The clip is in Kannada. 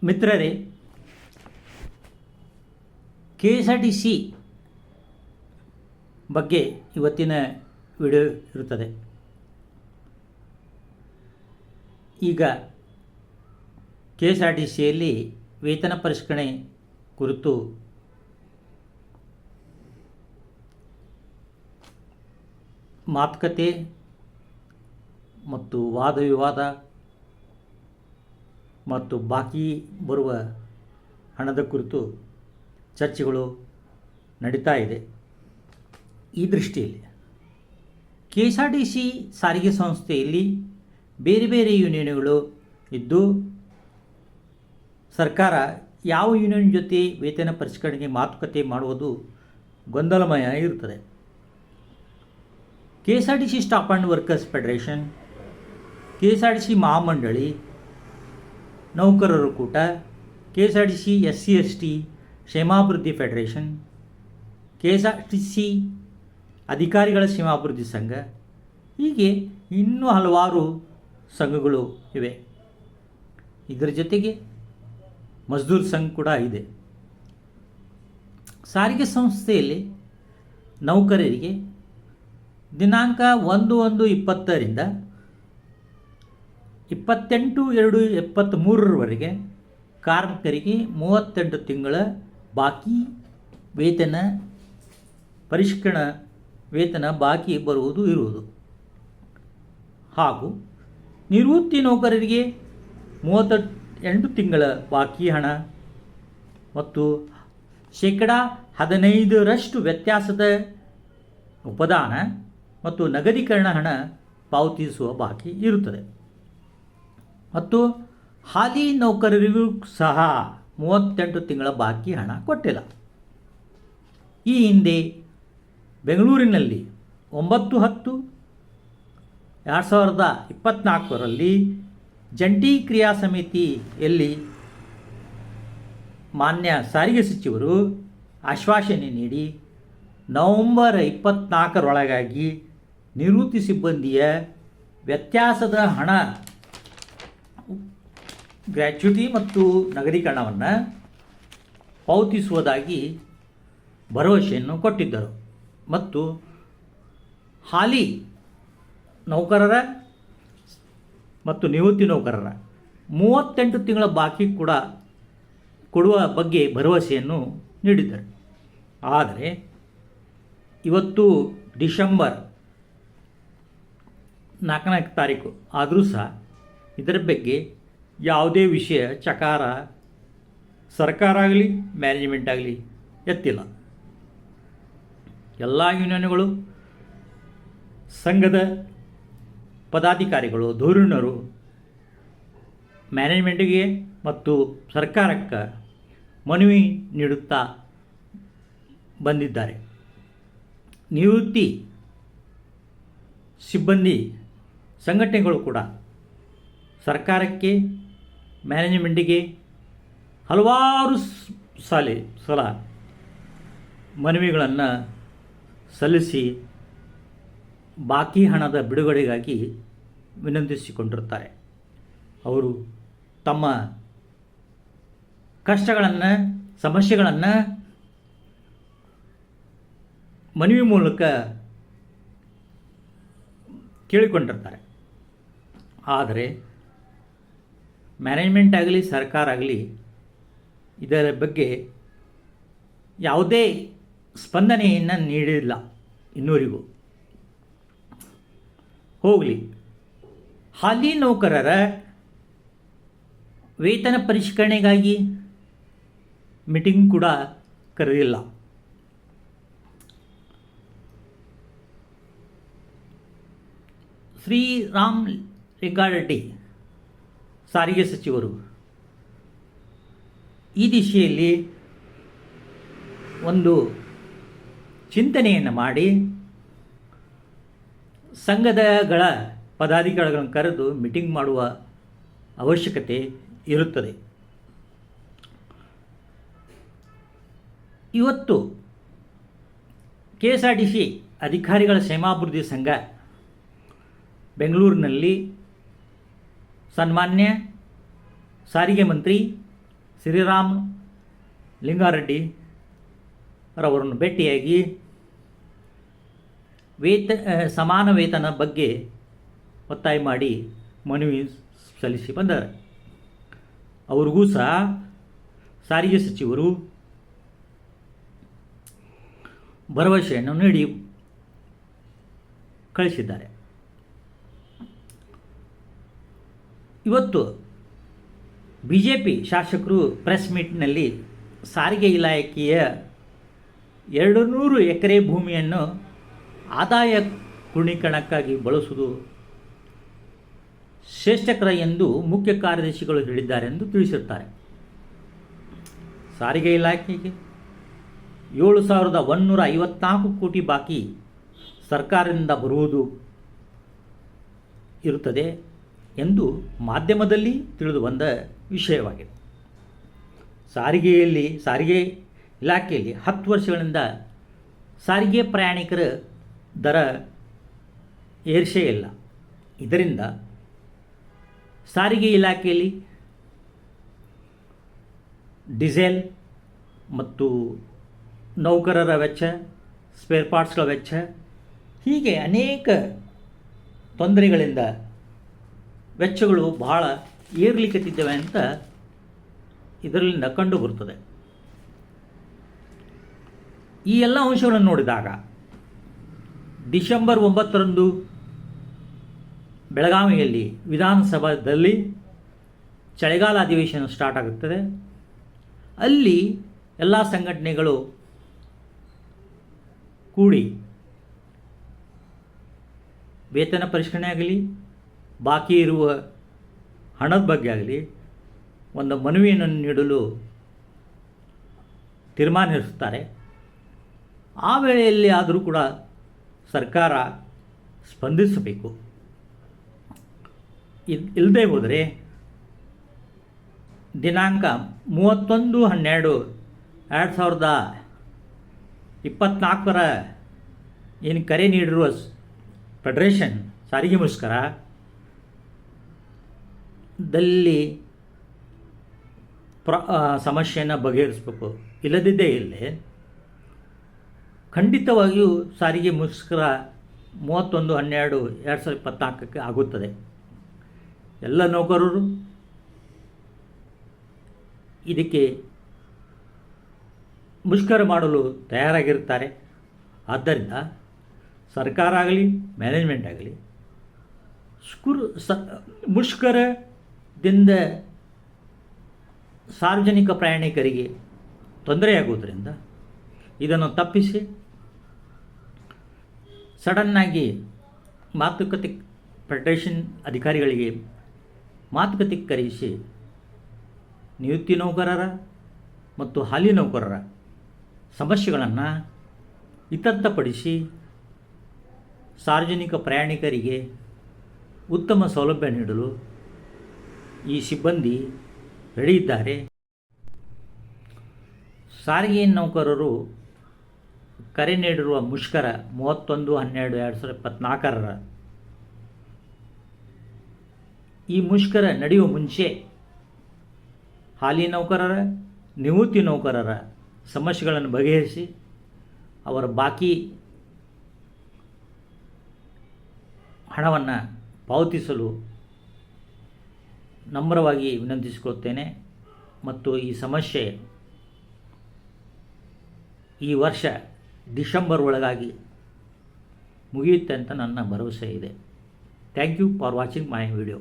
ಮಿತ್ರರೇ, K S R T C ಬಗ್ಗೆ ಇವತ್ತಿನ ವಿಡಿಯೋ ಇರುತ್ತದೆ. ಈಗ ಕೆ ಎಸ್ ಆರ್ ಟಿ ಸಿಯಲ್ಲಿ ವೇತನ ಪರಿಷ್ಕರಣೆ ಕುರಿತು ಮಾತುಕತೆ ಮತ್ತು ವಾದ ವಿವಾದ ಮತ್ತು ಬಾಕಿ ಬರುವ ಹಣದ ಕುರಿತು ಚರ್ಚೆಗಳು ನಡೀತಾ ಇದೆ. ಈ ದೃಷ್ಟಿಯಲ್ಲಿ K S R T C ಸಾರಿಗೆ ಸಂಸ್ಥೆಯಲ್ಲಿ ಬೇರೆ ಬೇರೆ ಯೂನಿಯನ್ಗಳು ಇದ್ದು ಸರ್ಕಾರ ಯಾವ ಯೂನಿಯನ್ ಜೊತೆ ವೇತನ ಪರಿಷ್ಕರಣೆಗೆ ಮಾತುಕತೆ ಮಾಡುವುದು ಗೊಂದಲಮಯ ಇರುತ್ತದೆ. K S R T C staff and workers federation, K S R T C ಮಹಾಮಂಡಳಿ, ನೌಕರರ ಕೂಟ, K S R T C SC/ST ಕ್ಷೇಮಾಭಿವೃದ್ಧಿ federation, K S R T C ಅಧಿಕಾರಿಗಳ ಕ್ಷೇಮಾಭಿವೃದ್ಧಿ ಸಂಘ, ಹೀಗೆ ಇನ್ನೂ ಹಲವಾರು ಸಂಘಗಳು ಇವೆ. ಇದರ ಜೊತೆಗೆ ಮಜ್ದೂರ್ ಸಂಘ ಕೂಡ ಇದೆ. ಸಾರಿಗೆ ಸಂಸ್ಥೆಯಲ್ಲಿ ನೌಕರರಿಗೆ ದಿನಾಂಕ 1/1/20ರಿಂದ 28/2/23ರವರೆಗೆ ಕಾರ್ಮಿಕರಿಗೆ 38 ತಿಂಗಳ ಬಾಕಿ ವೇತನ ಬಾಕಿ ಬರುವುದು ಇರುವುದು ಹಾಗೂ ನಿವೃತ್ತಿ ನೌಕರರಿಗೆ 38 ತಿಂಗಳ ಬಾಕಿ ಹಣ ಮತ್ತು ಶೇಕಡಾ 15ರಷ್ಟು ವ್ಯತ್ಯಾಸದ ಉಪದಾನ ಮತ್ತು ನಗದೀಕರಣ ಹಣ ಪಾವತಿಸುವ ಬಾಕಿ ಇರುತ್ತದೆ. ಮತ್ತು ಹಾಲಿ ನೌಕರರಿಗೂ ಸಹ 38 ತಿಂಗಳ ಬಾಕಿ ಹಣ ಕೊಟ್ಟಿಲ್ಲ. ಈ ಹಿಂದೆ ಬೆಂಗಳೂರಿನಲ್ಲಿ 9/10/2024ರಲ್ಲಿ ಜಂಟಿ ಕ್ರಿಯಾ ಸಮಿತಿಯಲ್ಲಿ ಮಾನ್ಯ ಸಾರಿಗೆ ಸಚಿವರು ಆಶ್ವಾಸನೆ ನೀಡಿ ನವೆಂಬರ್ 24ರೊಳಗಾಗಿ ನಿವೃತ್ತಿ ಸಿಬ್ಬಂದಿಯ ವ್ಯತ್ಯಾಸದ ಹಣ ಗ್ರ್ಯಾಚ್ಯುಟಿ ಮತ್ತು ನಗದೀಕರಣವನ್ನು ಪಾವತಿಸುವುದಾಗಿ ಭರವಸೆಯನ್ನು ಕೊಟ್ಟಿದ್ದರು. ಮತ್ತು ಹಾಲಿ ನೌಕರರ ಮತ್ತು ನಿವೃತ್ತಿ ನೌಕರರ 38 ತಿಂಗಳ ಬಾಕಿ ಕೂಡ ಕೊಡುವ ಬಗ್ಗೆ ಭರವಸೆಯನ್ನು ನೀಡಿದ್ದರು. ಆದರೆ ಇವತ್ತು ಡಿಸೆಂಬರ್ 4ನೇ ತಾರೀಕು ಆದರೂ ಸಹ ಇದರ ಬಗ್ಗೆ ಯಾವುದೇ ವಿಷಯ ಚಕಾರ ಸರ್ಕಾರ ಆಗಲಿ ಮ್ಯಾನೇಜ್ಮೆಂಟ್ ಆಗಲಿ ಎತ್ತಿಲ್ಲ. ಎಲ್ಲ ಯೂನಿಯನ್ಗಳು, ಸಂಘದ ಪದಾಧಿಕಾರಿಗಳು, ಧುರೀಣರು ಮ್ಯಾನೇಜ್ಮೆಂಟಿಗೆ ಮತ್ತು ಸರ್ಕಾರಕ್ಕೆ ಮನವಿ ನೀಡುತ್ತಾ ಬಂದಿದ್ದಾರೆ. ನಿವೃತ್ತಿ ಸಿಬ್ಬಂದಿ ಸಂಘಟನೆಗಳು ಕೂಡ ಸರ್ಕಾರಕ್ಕೆ, ಮ್ಯಾನೇಜ್ಮೆಂಟಿಗೆ ಹಲವಾರು ಸಲ ಮನವಿಗಳನ್ನು ಸಲ್ಲಿಸಿ ಬಾಕಿ ಹಣದ ಬಿಡುಗಡೆಗಾಗಿ ವಿನಂತಿಸಿಕೊಂಡಿರುತ್ತಾರೆ. ಅವರು ತಮ್ಮ ಕಷ್ಟಗಳನ್ನು, ಸಮಸ್ಯೆಗಳನ್ನು ಮನವಿ ಮೂಲಕ ಕೇಳಿಕೊಂಡಿರ್ತಾರೆ. ಆದರೆ ಮ್ಯಾನೇಜ್ಮೆಂಟ್ ಆಗಲಿ ಸರ್ಕಾರ ಆಗಲಿ ಇದರ ಬಗ್ಗೆ ಯಾವುದೇ ಸ್ಪಂದನೆಯನ್ನು ನೀಡಿಲ್ಲ ಇನ್ನೂವರೆಗೂ. ಹೋಗಲಿ, ಹಾಲಿ ನೌಕರರ ವೇತನ ಪರಿಷ್ಕರಣೆಗಾಗಿ ಮೀಟಿಂಗ್ ಕೂಡ ಕರೆದಿಲ್ಲ. ಶ್ರೀರಾಮ್ ಲಿಂಗಾರೆಡ್ಡಿ ಸಾರಿಗೆ ಸಚಿವರು ಈ ದಿಶೆಯಲ್ಲಿ ಒಂದು ಚಿಂತನೆಯನ್ನು ಮಾಡಿ ಸಂಘದಗಳ ಪದಾಧಿಕಾರಿಗಳನ್ನು ಕರೆದು ಮೀಟಿಂಗ್ ಮಾಡುವ ಅವಶ್ಯಕತೆ ಇರುತ್ತದೆ. ಇವತ್ತು K S R T C ಅಧಿಕಾರಿಗಳ ಕ್ಷೇಮಾಭಿವೃದ್ಧಿ ಸಂಘ ಬೆಂಗಳೂರಿನಲ್ಲಿ ಸನ್ಮಾನ್ಯ ಸಾರಿಗೆ ಮಂತ್ರಿ ಶ್ರೀರಾಮ್ ಲಿಂಗಾರೆಡ್ಡಿ ರವರನ್ನು ಭೇಟಿಯಾಗಿ ಸಮಾನ ವೇತನ ಬಗ್ಗೆ ಒತ್ತಾಯ ಮಾಡಿ ಮನವಿ ಸಲ್ಲಿಸಿ ಬಂದ್ದಾರೆ. ಅವ್ರಿಗೂ ಸಹ ಸಾರಿಗೆ ಸಚಿವರು ಭರವಸೆಯನ್ನು ನೀಡಿ ಕಳಿಸಿದ್ದಾರೆ. ಇವತ್ತು BJP ಶಾಸಕರು ಪ್ರೆಸ್ ಮೀಟ್ನಲ್ಲಿ ಸಾರಿಗೆ ಇಲಾಖೆಯ 200 ಎಕರೆ ಭೂಮಿಯನ್ನು ಆದಾಯ ಗುಣೀಕರಣಕ್ಕಾಗಿ ಬಳಸುವುದು ಶ್ರೇಷ್ಠಕರ ಎಂದು ಮುಖ್ಯ ಕಾರ್ಯದರ್ಶಿಗಳು ಹೇಳಿದ್ದಾರೆ ಎಂದು ತಿಳಿಸಿರುತ್ತಾರೆ. ಸಾರಿಗೆ ಇಲಾಖೆಗೆ 7,154 ಕೋಟಿ ಬಾಕಿ ಸರ್ಕಾರದಿಂದ ಬರುವುದು ಇರುತ್ತದೆ ಎಂದು ಮಾಧ್ಯಮದಲ್ಲಿ ತಿಳಿದು ಬಂದ ವಿಷಯವಾಗಿದೆ. ಸಾರಿಗೆ ಇಲಾಖೆಯಲ್ಲಿ 10 ವರ್ಷಗಳಿಂದ ಸಾರಿಗೆ ಪ್ರಯಾಣಿಕರ ದರ ಏರಿಸೇ ಇಲ್ಲ. ಇದರಿಂದ ಸಾರಿಗೆ ಇಲಾಖೆಯಲ್ಲಿ ಡೀಸೆಲ್ ಮತ್ತು ನೌಕರರ ವೆಚ್ಚ, ಸ್ಪೇರ್ ಪಾರ್ಟ್ಸ್ಗಳ ವೆಚ್ಚ, ಹೀಗೆ ಅನೇಕ ತೊಂದರೆಗಳಿಂದ ವೆಚ್ಚಗಳು ಬಹಳ ಏರ್ಲಿಕ್ಕತ್ತಿದ್ದೇವೆ ಅಂತ ಇದರಿಂದ ಕಂಡು ಬರುತ್ತದೆ. ಈ ಎಲ್ಲ ಅಂಶಗಳನ್ನು ನೋಡಿದಾಗ ಡಿಸೆಂಬರ್ 9ರಂದು ಬೆಳಗಾವಿಯಲ್ಲಿ ವಿಧಾನಸಭಾದಲ್ಲಿ ಚಳಿಗಾಲ ಅಧಿವೇಶನ ಸ್ಟಾರ್ಟ್ ಆಗುತ್ತದೆ. ಅಲ್ಲಿ ಎಲ್ಲ ಸಂಘಟನೆಗಳು ಕೂಡಿ ವೇತನ ಪರಿಷ್ಕರಣೆ ಆಗಲಿ, ಬಾಕಿ ಇರುವ ಹಣದ ಬಗ್ಗೆ ಆಗಲಿ ಒಂದು ಮನವಿಯನ್ನು ನೀಡಲು ತೀರ್ಮಾನಿಸುತ್ತಾರೆ. ಆ ವೇಳೆಯಲ್ಲಿ ಆದರೂ ಕೂಡ ಸರ್ಕಾರ ಸ್ಪಂದಿಸಬೇಕು. ಇಲ್ಲದೆ ಹೋದರೆ ದಿನಾಂಕ 31/12/2024 ಏನು ಕರೆ ನೀಡಿರುವ ಫೆಡರೇಷನ್ ಸಾರಿಗೆ ಮುಷ್ಕರದಲ್ಲಿ ಸಮಸ್ಯೆಯನ್ನು ಬಗೆಹರಿಸಬೇಕು. ಇಲ್ಲದಿದ್ದೇ ಇಲ್ಲೇ ಖಂಡಿತವಾಗಿಯೂ ಸಾರಿಗೆ ಮುಷ್ಕರ 31/12/2024 ಆಗುತ್ತದೆ. ಎಲ್ಲ ನೌಕರರು ಇದಕ್ಕೆ ಮುಷ್ಕರ ಮಾಡಲು ತಯಾರಾಗಿರುತ್ತಾರೆ. ಆದ್ದರಿಂದ ಸರ್ಕಾರ ಆಗಲಿ, ಮ್ಯಾನೇಜ್ಮೆಂಟ್ ಆಗಲಿ ಮುಷ್ಕರದಿಂದ ಸಾರ್ವಜನಿಕ ಪ್ರಯಾಣಿಕರಿಗೆ ತೊಂದರೆಯಾಗುವುದರಿಂದ ಇದನ್ನು ತಪ್ಪಿಸಿ ಸಡನ್ನಾಗಿ ಮಾತುಕತೆ ಫೆಡರೇಷನ್ ಅಧಿಕಾರಿಗಳಿಗೆ ಮಾತುಕತೆ ಕರೆಯಿಸಿ ನಿವೃತ್ತಿ ನೌಕರರ ಮತ್ತು ಹಾಲಿ ನೌಕರರ ಸಮಸ್ಯೆಗಳನ್ನು ಇತ್ಯರ್ಥಪಡಿಸಿ ಸಾರ್ವಜನಿಕ ಪ್ರಯಾಣಿಕರಿಗೆ ಉತ್ತಮ ಸೌಲಭ್ಯ ನೀಡಲು ಈ ಸಿಬ್ಬಂದಿ ರೆಡಿ ಇದ್ದಾರೆ. ಸಾರಿಗೆ ನೌಕರರು ಕರೆ ನೀಡಿರುವ ಮುಷ್ಕರ 31/12/2024 ಈ ಮುಷ್ಕರ ನಡೆಯುವ ಮುಂಚೆ ಹಾಲಿ ನೌಕರರ, ನಿವೃತ್ತಿ ನೌಕರರ ಸಮಸ್ಯೆಗಳನ್ನು ಬಗೆಹರಿಸಿ ಅವರ ಬಾಕಿ ಹಣವನ್ನು ಪಾವತಿಸಲು ನಮ್ರವಾಗಿ ವಿನಂತಿಸಿಕೊಳ್ಳುತ್ತೇನೆ. ಮತ್ತು ಈ ಸಮಸ್ಯೆ ಈ ವರ್ಷ ಡಿಸೆಂಬರ್ ಒಳಗಾಗಿ ಮುಗಿಯುತ್ತೆ ಅಂತ ನನ್ನ ಭರವಸೆ ಇದೆ. Thank you for watching my video.